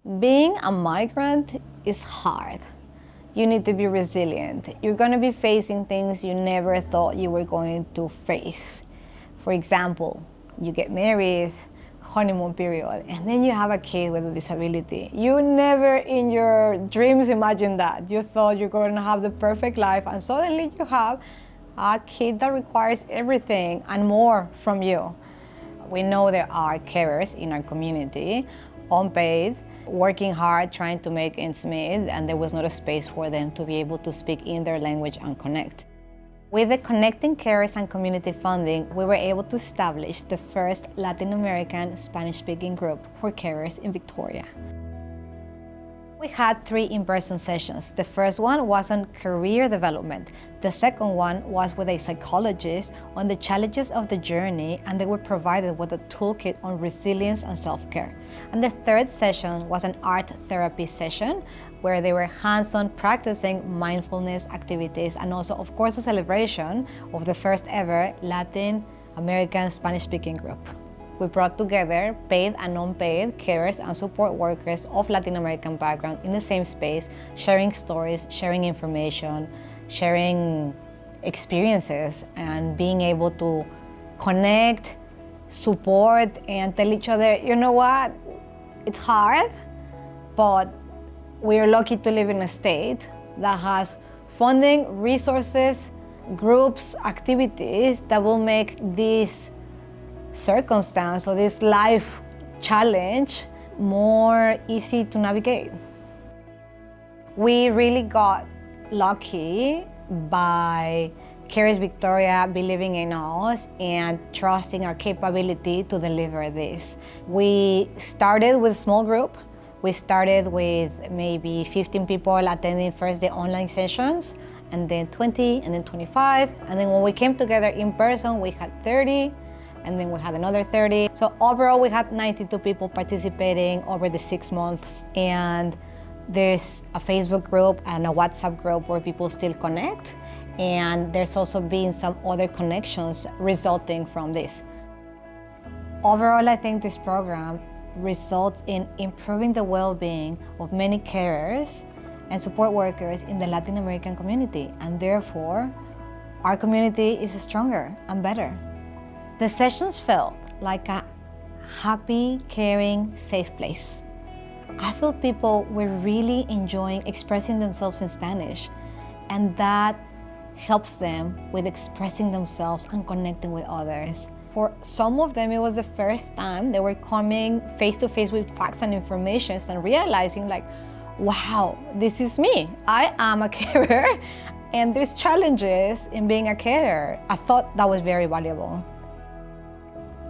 Being a migrant is hard. You need to be resilient. You're going to be facing things you never thought you were going to face. For example, you get married, honeymoon period, and then you have a kid with a disability. You never in your dreams imagined that. You thought you're going to have the perfect life, and suddenly you have a kid that requires everything and more from you. We know there are carers in our community, unpaid, working hard, trying to make ends meet, and there was not a space for them to be able to speak in their language and connect. With the Connecting Carers and Community funding, we were able to establish the first Latin American Spanish-speaking group for carers in Victoria. We had 3 in-person sessions. The first one was on career development. The second one was with a psychologist on the challenges of the journey, and they were provided with a toolkit on resilience and self-care. And the third session was an art therapy session where they were hands-on practicing mindfulness activities, and also, of course, a celebration of the first ever Latin American Spanish-speaking group. We brought together paid and unpaid carers and support workers of Latin American background in the same space, sharing stories, sharing information, sharing experiences, and being able to connect, support, and tell each other, you know what, it's hard, but we're lucky to live in a state that has funding, resources, groups, activities that will make this circumstance or this life challenge more easy to navigate. We really got lucky by Carers Victoria believing in us and trusting our capability to deliver this. We started with a small group. We started with maybe 15 people attending first the online sessions, and then 20, and then 25. And then when we came together in person, we had 30. And then we had another 30. So overall, we had 92 people participating over the 6 months. And there's a Facebook group and a WhatsApp group where people still connect. And there's also been some other connections resulting from this. Overall, I think this program results in improving the well-being of many carers and support workers in the Latin American community. And therefore, our community is stronger and better. The sessions felt like a happy, caring, safe place. I feel people were really enjoying expressing themselves in Spanish, and that helps them with expressing themselves and connecting with others. For some of them, it was the first time they were coming face to face with facts and information and realizing like, wow, this is me. I am a carer, and there's challenges in being a carer. I thought that was very valuable.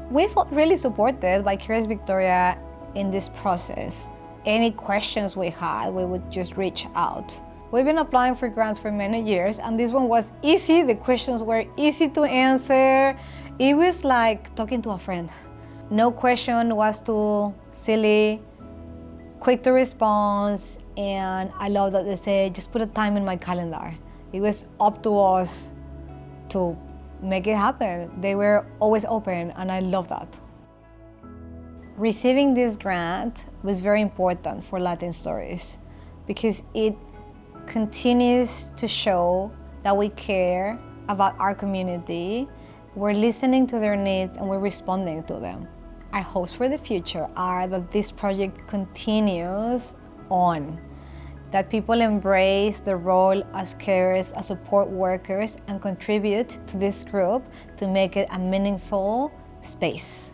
We felt really supported by Carers Victoria in this process. Any questions we had, we would just reach out. We've been applying for grants for many years, and this one was easy. The questions were easy to answer. It was like talking to a friend. No question was too silly, quick to respond, and I love that they say, just put a time in my calendar. It was up to us to make it happen. They were always open, and I love that. Receiving this grant was very important for Latin Stories because it continues to show that we care about our community, we're listening to their needs, and we're responding to them. Our hopes for the future are that this project continues on, that people embrace the role as carers, as support workers, and contribute to this group to make it a meaningful space.